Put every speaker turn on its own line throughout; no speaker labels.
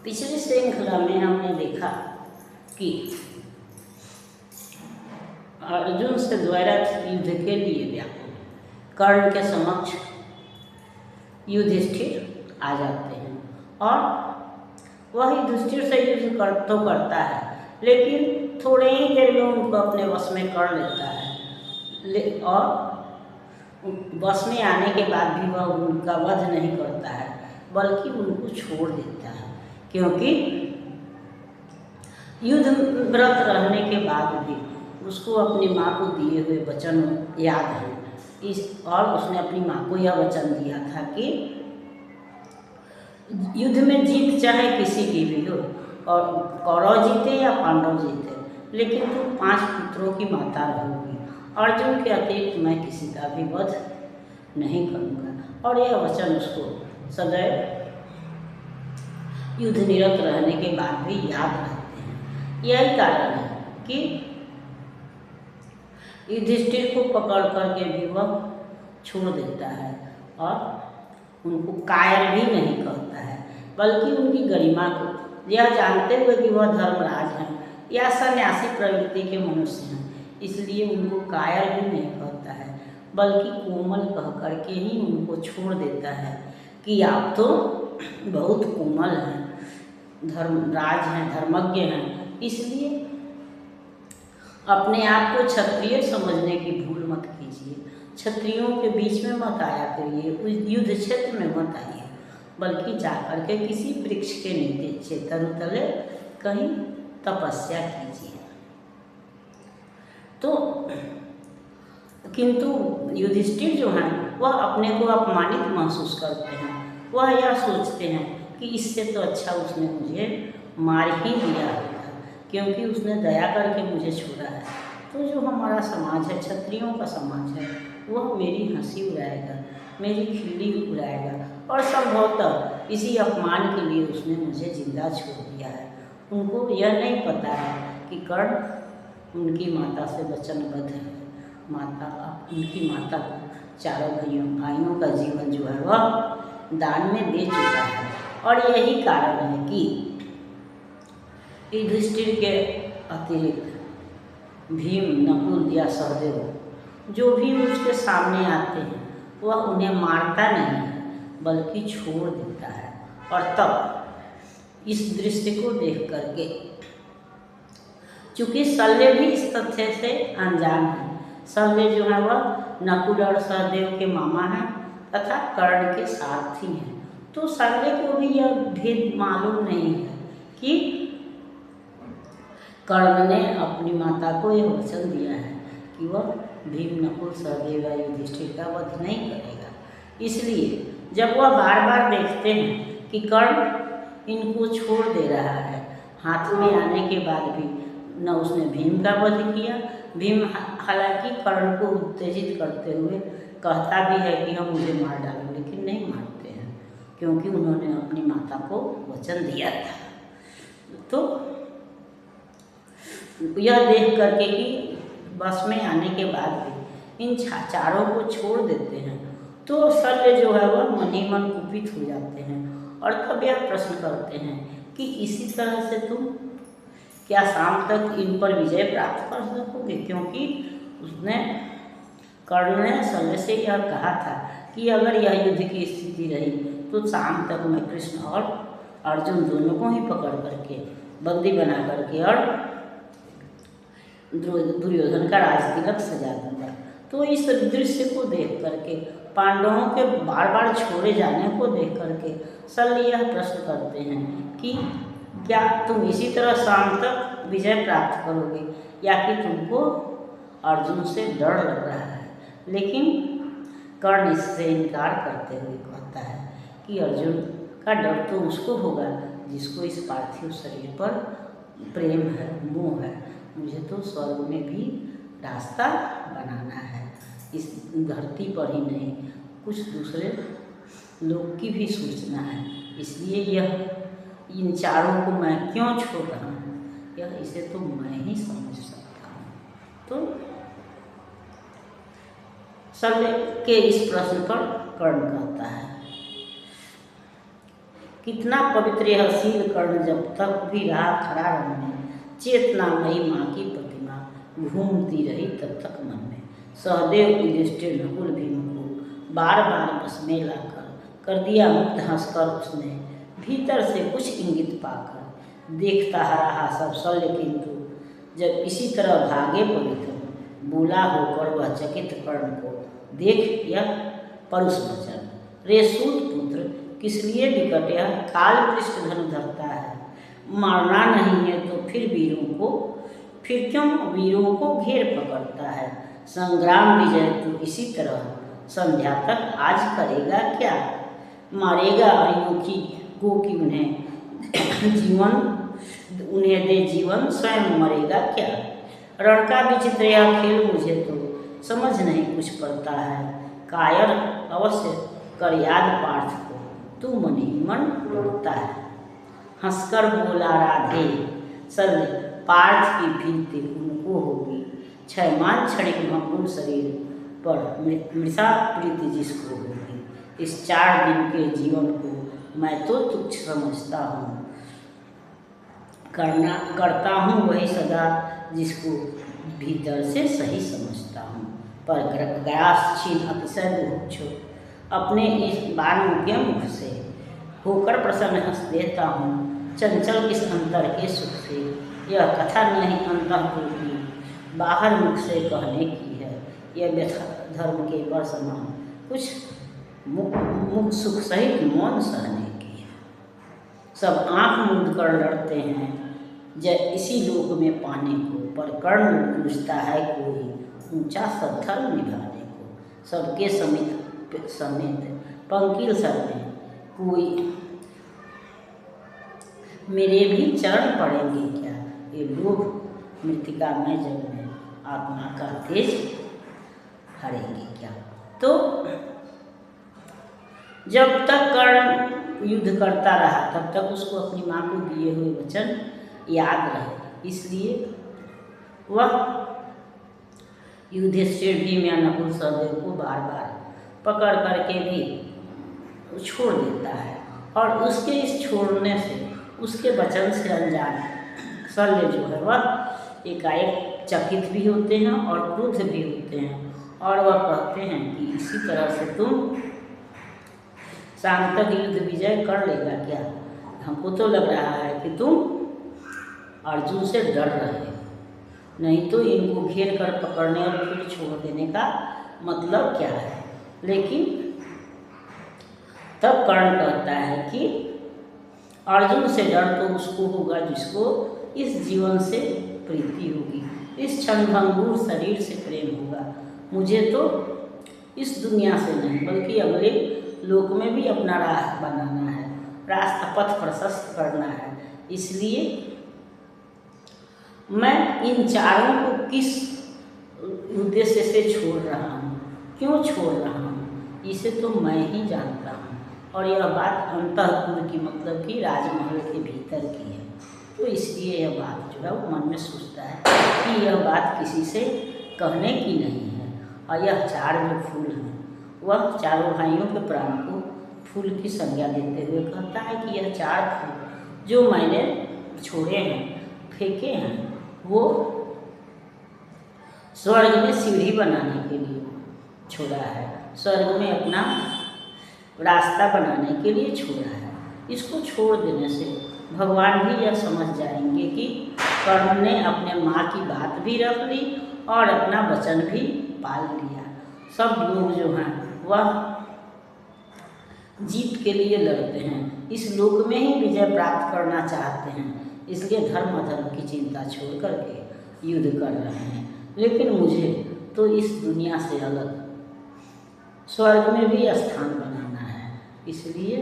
पिछली श्रृंखला में हमने देखा कि अर्जुन से द्वैरथ युद्ध के लिए व्याकुल, कर्ण के समक्ष युधिष्ठिर आ जाते हैं और वह युधिष्ठिर से युद्ध करता है, लेकिन थोड़े ही देर में उनको अपने वश में कर लेता है और वश में आने के बाद भी वह उनका वध नहीं करता है, बल्कि उनको छोड़ देता है, क्योंकि युद्ध व्रत रहने के बाद भी उसको अपनी माँ को दिए हुए वचन याद है। और उसने अपनी माँ को यह वचन दिया था कि युद्ध में जीत चाहे किसी की भी हो, और कौरव जीते या पांडव जीते, लेकिन तुम 5 पुत्रों की माता रहोगी। अर्जुन के अतिरिक्त मैं किसी का भी वध नहीं करूँगा। और यह वचन उसको सदैव युद्ध निरत रहने के बाद भी याद रहते हैं। यही कारण है कि युधिष्ठिर को पकड़ करके भी वह छोड़ देता है और उनको कायर भी नहीं कहता है, बल्कि उनकी गरिमा को यह जानते हुए कि वह धर्मराज हैं या सन्यासी प्रवृत्ति के मनुष्य हैं, इसलिए उनको कायर भी नहीं कहता है, बल्कि कोमल कह करके ही उनको छोड़ देता है कि आप तो बहुत कोमल हैं, धर्मराज हैं, धर्मज्ञ हैं, इसलिए अपने आप को क्षत्रिय समझने की भूल मत कीजिए। क्षत्रियों के बीच में मत आया करिए, उस युद्ध क्षेत्र में मत आइए, बल्कि जाकर के किसी वृक्ष के नीचे तरुतले कहीं तपस्या कीजिए। तो किंतु युधिष्ठिर जो हैं वह अपने को अपमानित महसूस करते हैं। वह यह सोचते हैं कि इससे तो अच्छा उसने मुझे मार ही दिया होता, क्योंकि उसने दया करके मुझे छोड़ा है। तो जो हमारा समाज है, क्षत्रियों का समाज है, वह मेरी हंसी उड़ाएगा, मेरी खिल्ली उड़ाएगा, और संभवतः इसी अपमान के लिए उसने मुझे जिंदा छोड़ दिया है। उनको यह नहीं पता है कि कर्ण उनकी माता से वचनबद्ध है। उनकी माता को चारों भाइयों का जीवन जो है वह दान में दे चुका है। और यही कारण है कि युधिष्ठिर के अतिरिक्त भीम, नकुल या सहदेव जो भी उसके सामने आते हैं वह उन्हें मारता नहीं है, बल्कि छोड़ देता है। और तब इस दृश्य को देख करके, चूँकि शल्य भी इस तथ्य से अनजान है, शल्य जो है वह नकुल और सहदेव के मामा हैं तथा कर्ण के सारथी हैं, तो शल्य को भी यह भेद मालूम नहीं है कि कर्ण ने अपनी माता को यह वचन दिया है कि वह भीम, नकुल, सहदेव या युधिष्ठिर का वध नहीं करेगा। इसलिए जब वह बार बार देखते हैं कि कर्ण इनको छोड़ दे रहा है, हाथ में आने के बाद भी न उसने भीम का वध किया, भीम हालांकि कर्ण को उत्तेजित करते हुए कहता भी है कि हम मुझे मार डालो, लेकिन नहीं मारते हैं, क्योंकि उन्होंने अपनी माता को वचन दिया था। तो यह देख करके कि बस में आने के बाद भी इन चारों को छोड़ देते हैं, तो शल्य जो है वह मन ही मन कुपित हो जाते हैं और तब यह प्रश्न करते हैं कि इसी तरह से तुम क्या शाम तक इन पर विजय प्राप्त कर सकोगे, क्योंकि उसने कर्ण ने शल्य से यह कहा था कि अगर यह युद्ध की स्थिति रही तो शाम तक मैं कृष्ण और अर्जुन दोनों को ही पकड़ करके बंदी बना करके और दुर्योधन का राज तिलक सजा दूंगा। तो इस दृश्य को देख करके, पांडवों के बार बार छोड़े जाने को देख करके शल्य यह प्रश्न करते हैं कि क्या तुम इसी तरह शाम तक विजय प्राप्त करोगे, या कि तुमको अर्जुन से डर लग रहा है। लेकिन कर्ण इससे इनकार करते हुए कहता है कि अर्जुन का डर तो उसको होगा जिसको इस पार्थिव शरीर पर प्रेम है, मोह है। मुझे तो स्वर्ग में भी रास्ता बनाना है, इस धरती पर ही नहीं, कुछ दूसरे लोग की भी सूचना है, इसलिए इन चारों को मैं क्यों छोड़ रहा हूँ, इसे तो मैं ही समझ सकता हूँ। तो शल्य के इस प्रश्न पर कर्ण कहता है कितना पवित्र यह शील कर्ण जब तक भी रहा खड़ा रंग में, चेतनामयी माँ की प्रतिमा घूमती रही तब तक मन में। सहदेव युधिष्ठिर नकुल भीम को बार बार बस में लाकर कर दिया मुक्त, हंसकर उसने भीतर से कुछ इंगित पाकर। देखता रहा सब शल्य, किंतु जब इसी तरह भागे पवित्र, बोला होकर वह चकित कर्ण को देख यह परुष वचन। रे सूत पुत्र, किस लिए विकट यह काल पृष्ठ धनु धरता है? मारना नहीं है तो फिर क्यों वीरों को घेर पकड़ता है? संग्राम विजय तो इसी तरह संध्या तक आज करेगा क्या? मारेगा अरिमुखी को कि उन्हें दे जीवन, स्वयं मरेगा क्या? रण का विचित्र यह खेल मुझे तो समझ नहीं कुछ पड़ता है। कायर अवश्य कर याद पार्थ को, तू मन ही मन लौटता है। हंसकर बोला राधे शल्य, पार्थ की प्रीति उनको होगी, क्षयमान क्षणिक भंगुर शरीर पर मृषा प्रीति जिसको होगी। इस 4 दिन के जीवन को मैं तो तुच्छ समझता हूँ, करता हूँ वही सदा जिसको भीतर से सही समझता हूँ। पर ग्रास छीन अतिशय दुरुच्छ, अपने इस बाणों के मुख से होकर प्रसन्न हंस देता हूँ। चंचल किस अंतर के सुख से, यह कथा नहीं अंतःपुर की, बाहर मुख से कहने की है। यह व्यथा धर्म के पर समान, कुछ मुख सुख सहित मौन सहने की है। सब आँख मूंद कर लड़ते हैं जय इसी लोक में पाने को, पर कर्ण पूछता है कोई ऊंचा सद्धर्म निभाने को। सबके समेत पंकिल सर में कोई मेरे भी चरण पड़ेंगे क्या? ये लोग मृतिका में जग में आत्मा का तेज हरेंगे क्या? तो जब तक कर्ण युद्ध करता रहा तब तक उसको अपनी माँ को दिए हुए वचन याद रहे, इसलिए वह युधिष्ठिर भीम या नकुल सहदेव को बार बार पकड़ करके भी छोड़ देता है। और उसके इस छोड़ने से, उसके वचन से अनजान शल्य जो है वह एकाएक चकित भी होते हैं और क्रुद्ध भी होते हैं, और वह कहते हैं कि इसी तरह से तुम शाम तक युद्ध विजय कर लेगा क्या? हमको तो लग रहा है कि तुम अर्जुन से डर रहे हो, नहीं तो इनको घेर कर पकड़ने और फिर छोड़ देने का मतलब क्या है? लेकिन तब कर्ण कहता है कि अर्जुन से डर तो उसको होगा जिसको इस जीवन से प्रीति होगी, इस क्षणभंगुर शरीर से प्रेम होगा। मुझे तो इस दुनिया से नहीं बल्कि अगले लोक में भी अपना राह बनाना है, रास्ता पथ प्रशस्त करना है। इसलिए मैं इन चारों को किस उद्देश्य से छोड़ रहा हूँ, क्यों छोड़ रहा हूँ, इसे तो मैं ही जानता हूँ। और यह बात अंतःपुर की, मतलब कि राजमहल के भीतर की है। तो इसलिए यह बात जो है वो मन में सोचता है कि यह बात किसी से कहने की नहीं है। और यह 4 जो फूल हैं वह चारों भाइयों के प्राण को फूल की संज्ञा देते हुए कहता है कि यह 4 फूल जो मैंने छोड़े हैं, फेंके हैं, वो स्वर्ग में सीढ़ी बनाने के लिए छोड़ा है, स्वर्ग में अपना रास्ता बनाने के लिए छोड़ा है। इसको छोड़ देने से भगवान भी यह समझ जाएंगे कि कर्ण ने अपने माँ की बात भी रख ली और अपना वचन भी पाल लिया। सब लोग जो हैं वह जीत के लिए लड़ते हैं, इस लोक में ही विजय प्राप्त करना चाहते हैं, इसलिए धर्म अधर्म की चिंता छोड़ करके युद्ध कर रहे हैं। लेकिन मुझे तो इस दुनिया से अलग स्वर्ग में भी स्थान बनाना है, इसलिए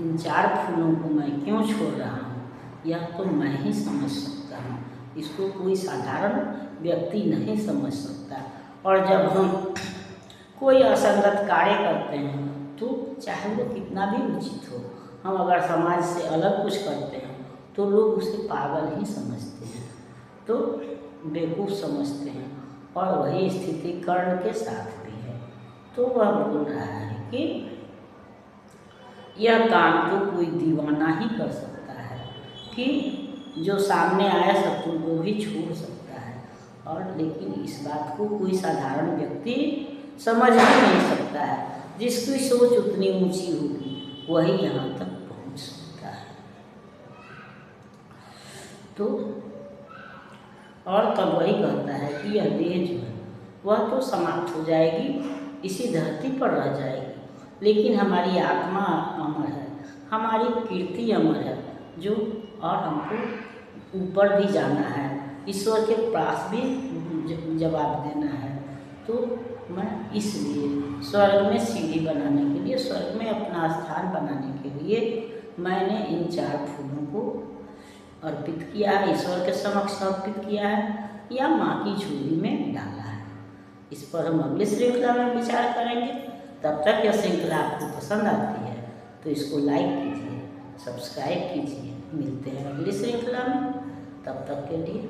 इन 4 फूलों को मैं क्यों छोड़ रहा हूँ यह तो मैं ही समझ सकता हूँ, इसको कोई साधारण व्यक्ति नहीं समझ सकता। और जब हम कोई असंगत कार्य करते हैं तो चाहे वो कितना भी उचित हो, हम अगर समाज से अलग कुछ करते हैं तो लोग उसे पागल ही समझते हैं, तो बेवकूफ़ समझते हैं। और वही स्थिति कर्ण के साथ भी है। तो वह बोल रहा है कि यह काम तो कोई दीवाना ही कर सकता है कि जो सामने आया शत्रु को भी छोड़ सकता है, और लेकिन इस बात को कोई साधारण व्यक्ति समझ ही नहीं सकता है। जिसकी सोच उतनी ऊंची होगी वही यहाँ तक पहुँच सकता है। तो और तब वही कहता है कि यह देह जो है वह तो समाप्त हो जाएगी, इसी धरती पर रह जाएगी, लेकिन हमारी आत्मा अमर है, हमारी कीर्ति अमर है, जो और हमको ऊपर भी जाना है, ईश्वर के पास भी जवाब देना है। तो मैं इसलिए स्वर्ग में सीढ़ी बनाने के लिए, स्वर्ग में अपना स्थान बनाने के लिए मैंने इन 4 फूलों को अर्पित किया है, ईश्वर के समक्ष अर्पित किया है या माँ की झोली में डाला है। इस पर हम अगली श्रृंखला में विचार करेंगे। तब तक यह श्रृंखला आपको पसंद आती है तो इसको लाइक कीजिए, सब्सक्राइब कीजिए। मिलते हैं अगली श्रृंखला में, तब तक के लिए